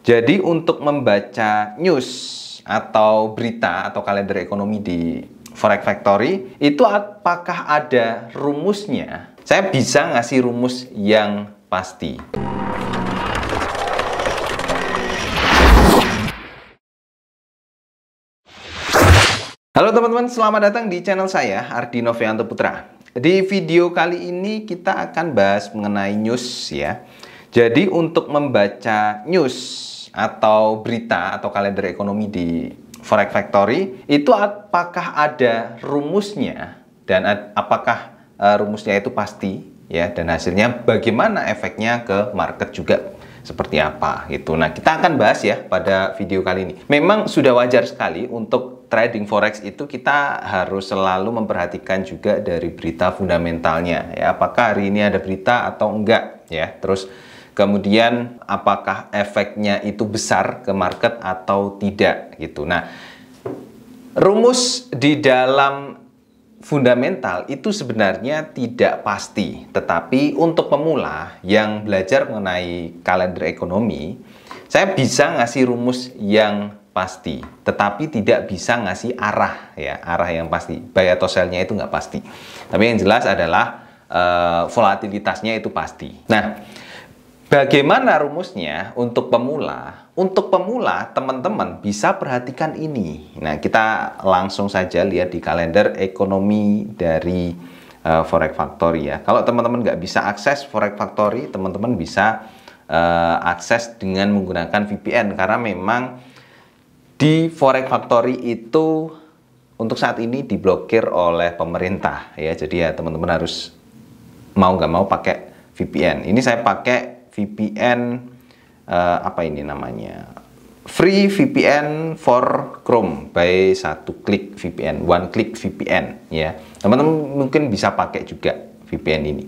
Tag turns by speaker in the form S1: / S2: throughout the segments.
S1: Jadi untuk membaca news atau berita atau kalender ekonomi di Forex Factory itu apakah ada rumusnya? Saya bisa ngasih rumus yang pasti. Halo teman-teman, selamat datang di channel saya, Ardi Novianto Putra. Di video kali ini kita akan bahas mengenai news ya. Jadi untuk membaca news atau berita atau kalender ekonomi di Forex Factory itu apakah ada rumusnya dan apakah rumusnya itu pasti ya, dan hasilnya bagaimana efeknya ke market juga seperti apa gitu. Nah, kita akan bahas ya pada video kali ini. Memang sudah wajar sekali untuk trading forex itu kita harus selalu memperhatikan juga dari berita fundamentalnya ya, apakah hari ini ada berita atau enggak ya. Terus kemudian apakah efeknya itu besar ke market atau tidak gitu. Nah, rumus di dalam fundamental itu sebenarnya tidak pasti, tetapi untuk pemula yang belajar mengenai kalender ekonomi, saya bisa ngasih rumus yang pasti, tetapi tidak bisa ngasih arah ya, arah yang pasti. Buy atau sell-nya itu nggak pasti. Tapi yang jelas adalah volatilitasnya itu pasti. Nah, bagaimana rumusnya untuk pemula? Untuk pemula, teman-teman bisa perhatikan ini. Nah, kita langsung saja lihat di kalender ekonomi dari Forex Factory ya. Kalau teman-teman nggak bisa akses Forex Factory, teman-teman bisa akses dengan menggunakan VPN. Karena memang di Forex Factory itu untuk saat ini diblokir oleh pemerintah ya. Jadi ya teman-teman harus mau nggak mau pakai VPN. Ini saya pakai VPN apa ini namanya, Free VPN for Chrome by Satu Klik VPN, One Click VPN ya. Teman-teman mungkin bisa pakai juga VPN ini.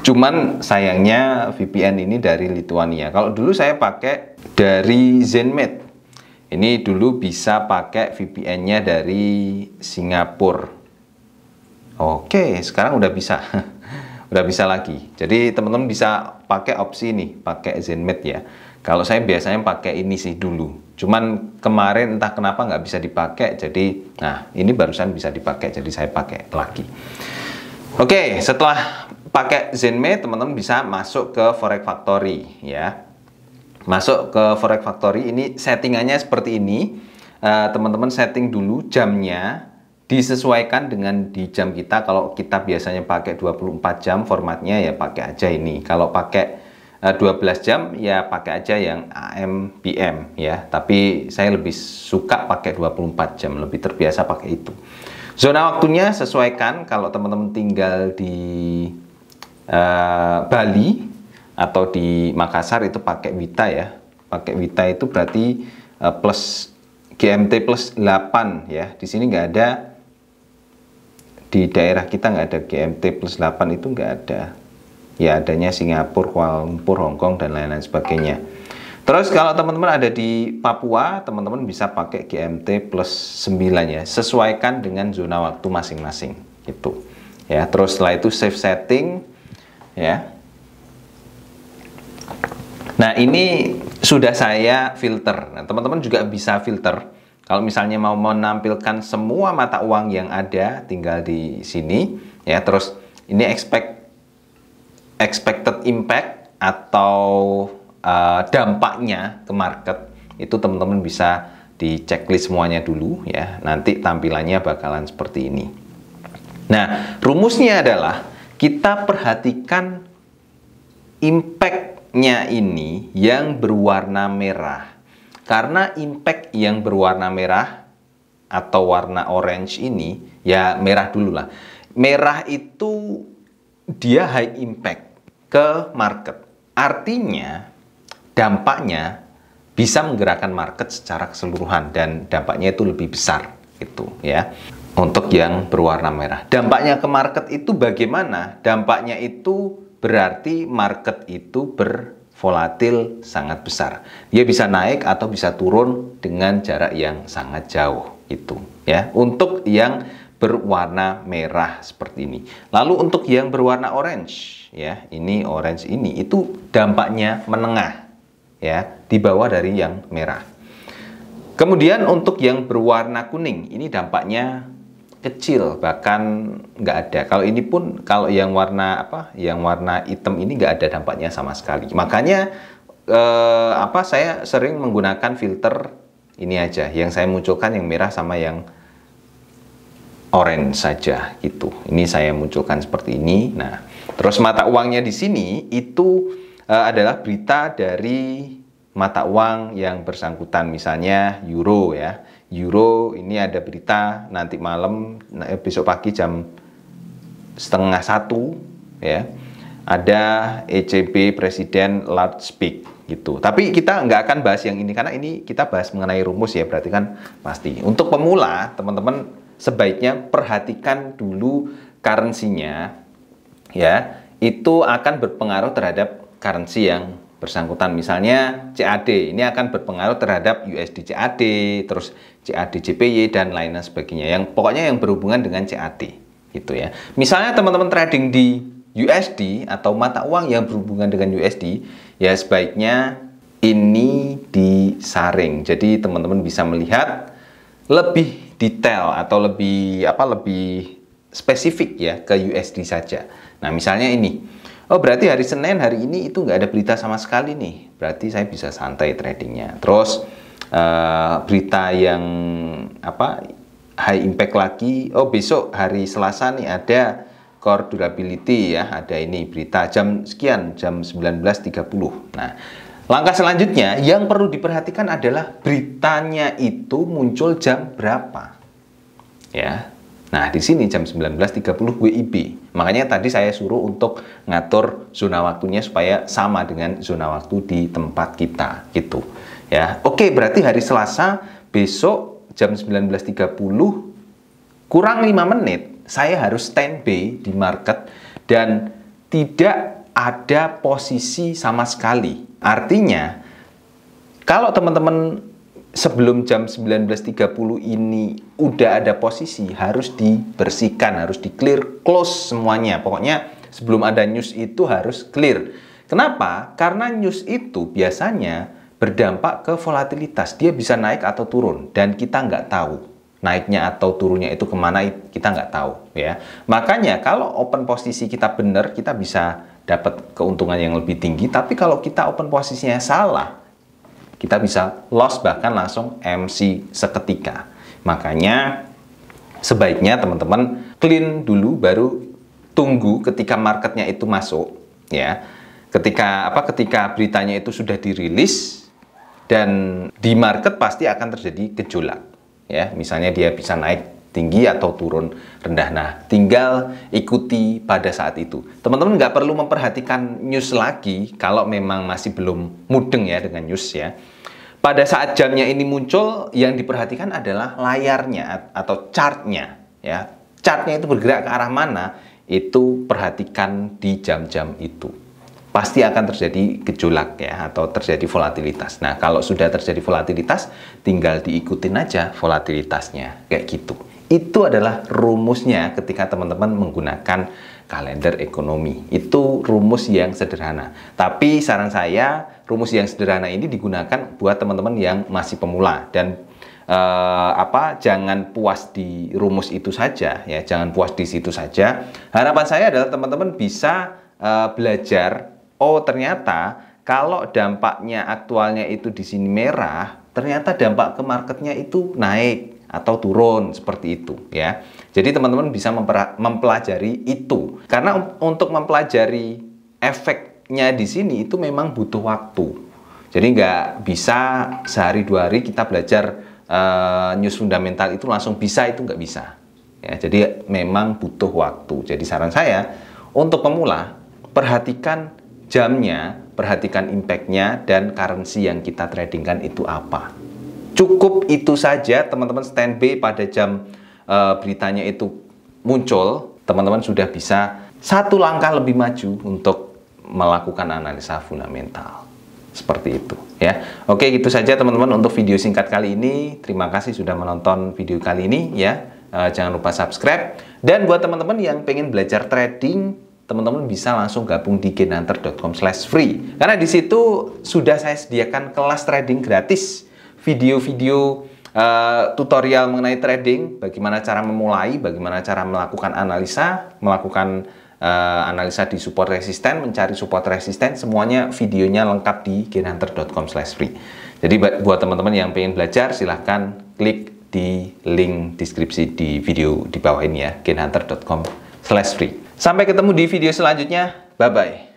S1: Cuman sayangnya VPN ini dari Lituania. Kalau dulu saya pakai dari Zenmate. Ini dulu bisa pakai VPN-nya dari Singapura. Oke, sekarang udah bisa. Udah bisa lagi. Jadi teman-teman bisa pakai opsi ini, pakai Zenmate ya. Kalau saya biasanya pakai ini sih dulu. Cuman kemarin entah kenapa nggak bisa dipakai. Jadi, nah ini barusan bisa dipakai. Jadi saya pakai lagi. Oke, setelah pakai Zenmate, teman-teman bisa masuk ke Forex Factory ya. Masuk ke Forex Factory, ini settingannya seperti ini. Teman-teman setting dulu jamnya. Disesuaikan dengan di jam kita. Kalau kita biasanya pakai 24 jam formatnya ya pakai aja ini. Kalau pakai 12 jam ya pakai aja yang AM PM ya. Tapi saya lebih suka pakai 24 jam, lebih terbiasa pakai itu. Zona waktunya sesuaikan. Kalau teman-teman tinggal di Bali atau di Makassar itu pakai WITA ya. Pakai WITA itu berarti plus GMT plus 8 ya. Di sini nggak ada. Di daerah kita nggak ada GMT plus 8, itu nggak ada ya, adanya Singapura, Kuala Lumpur, Hongkong dan lain-lain sebagainya. Terus kalau teman-teman ada di Papua, teman-teman bisa pakai GMT plus 9 ya, sesuaikan dengan zona waktu masing-masing itu ya. Terus setelah itu save setting ya. Nah, ini sudah saya filter. Nah, teman-teman juga bisa filter. Kalau misalnya mau menampilkan semua mata uang yang ada, tinggal di sini ya. Terus ini expected impact atau dampaknya ke market itu teman-teman bisa di checklist semuanya dulu ya. Nanti tampilannya bakalan seperti ini. Nah, rumusnya adalah kita perhatikan impact-nya ini yang berwarna merah. Karena impact yang berwarna merah atau warna orange ini, ya merah dulu lah. Merah itu dia high impact ke market. Artinya dampaknya bisa menggerakkan market secara keseluruhan dan dampaknya itu lebih besar gitu ya. Untuk yang berwarna merah. Dampaknya ke market itu bagaimana? Dampaknya itu berarti market itu volatil sangat besar. Dia bisa naik atau bisa turun dengan jarak yang sangat jauh itu ya. Untuk yang berwarna merah seperti ini. Lalu untuk yang berwarna orange ya, ini orange ini itu dampaknya menengah ya, di bawah dari yang merah. Kemudian untuk yang berwarna kuning, ini dampaknya kecil, bahkan nggak ada. Kalau ini pun, kalau yang warna yang warna hitam ini nggak ada dampaknya sama sekali. Makanya saya sering menggunakan filter ini aja, yang saya munculkan yang merah sama yang orange saja gitu. Ini saya munculkan seperti ini. Nah, terus mata uangnya di sini itu adalah berita dari mata uang yang bersangkutan, misalnya euro ya. Euro ini ada berita nanti malam, besok pagi jam 12:30 ya. Ada ECB Presiden loud speak gitu. Tapi kita nggak akan bahas yang ini karena ini kita bahas mengenai rumus ya, berarti kan pasti. Untuk pemula, teman-teman sebaiknya perhatikan dulu currency-nya ya. Itu akan berpengaruh terhadap currency yang bersangkutan. Misalnya CAD ini akan berpengaruh terhadap USD CAD, terus CAD JPY dan lain sebagainya. Yang pokoknya yang berhubungan dengan CAD gitu ya. Misalnya teman-teman trading di USD atau mata uang yang berhubungan dengan USD, ya sebaiknya ini disaring. Jadi teman-teman bisa melihat lebih detail atau lebih spesifik ya ke USD saja. Nah, misalnya ini. Oh, berarti hari Senin hari ini itu nggak ada berita sama sekali nih. Berarti saya bisa santai tradingnya. Terus berita yang high impact lagi. Oh, besok hari Selasa nih ada core durability ya. Ada ini berita jam sekian, jam 19.30. Nah, langkah selanjutnya yang perlu diperhatikan adalah beritanya itu muncul jam berapa. Ya. Nah, di sini jam 19.30 WIB. Makanya tadi saya suruh untuk ngatur zona waktunya supaya sama dengan zona waktu di tempat kita, gitu. Ya. Oke, berarti hari Selasa besok jam 19.30 kurang 5 menit saya harus standby di market dan tidak ada posisi sama sekali. Artinya kalau teman-teman sebelum jam 19.30 ini udah ada posisi, harus dibersihkan, harus di-clear, close semuanya. Pokoknya sebelum ada news itu harus clear. Kenapa? Karena news itu biasanya berdampak ke volatilitas. Dia bisa naik atau turun, dan kita nggak tahu. Naiknya atau turunnya itu kemana, kita nggak tahu. Ya. Makanya kalau open posisi kita benar, kita bisa dapat keuntungan yang lebih tinggi. Tapi kalau kita open posisinya salah, kita bisa loss bahkan langsung MC seketika. Makanya sebaiknya teman-teman clean dulu baru tunggu ketika marketnya itu masuk ya. Ketika beritanya itu sudah dirilis dan di market pasti akan terjadi gejolak ya. Misalnya dia bisa naik tinggi atau turun rendah. Nah, tinggal ikuti pada saat itu. Teman-teman nggak perlu memperhatikan news lagi kalau memang masih belum mudeng ya dengan news ya. Pada saat jamnya ini muncul, yang diperhatikan adalah layarnya atau chartnya ya. Chartnya itu bergerak ke arah mana, itu perhatikan di jam-jam itu. Pasti akan terjadi gejolak ya, atau terjadi volatilitas. Nah, kalau sudah terjadi volatilitas, tinggal diikutin aja volatilitasnya kayak gitu. Itu adalah rumusnya ketika teman-teman menggunakan kalender ekonomi. Itu rumus yang sederhana. Tapi saran saya, rumus yang sederhana ini digunakan buat teman-teman yang masih pemula. Dan jangan puas di rumus itu saja ya, jangan puas di situ saja. Harapan saya adalah teman-teman bisa belajar, oh ternyata kalau dampaknya aktualnya itu di sini merah, ternyata dampak ke marketnya itu naik atau turun seperti itu ya. Jadi teman-teman bisa mempelajari itu. Karena untuk mempelajari efeknya di sini itu memang butuh waktu. Jadi nggak bisa sehari 2 hari kita belajar news fundamental itu langsung bisa, itu nggak bisa. Ya, jadi memang butuh waktu. Jadi saran saya untuk pemula, perhatikan jamnya, perhatikan impact-nya dan currency yang kita tradingkan itu apa. Cukup itu saja, teman-teman standby pada jam beritanya itu muncul, teman-teman sudah bisa satu langkah lebih maju untuk melakukan analisa fundamental. Seperti itu ya. Oke, gitu saja teman-teman untuk video singkat kali ini. Terima kasih sudah menonton video kali ini ya. Jangan lupa subscribe. Dan buat teman-teman yang pengen belajar trading teman-teman bisa langsung gabung di gainhunter.com/free. Karena di situ sudah saya sediakan kelas trading gratis, video-video tutorial mengenai trading, bagaimana cara memulai, bagaimana cara melakukan analisa, analisa di support resisten, mencari support resisten, semuanya videonya lengkap di gainhunter.com/free. Jadi buat teman-teman yang pengen belajar, silahkan klik di link deskripsi di video di bawah ini ya, gainhunter.com/free. Sampai ketemu di video selanjutnya, bye-bye.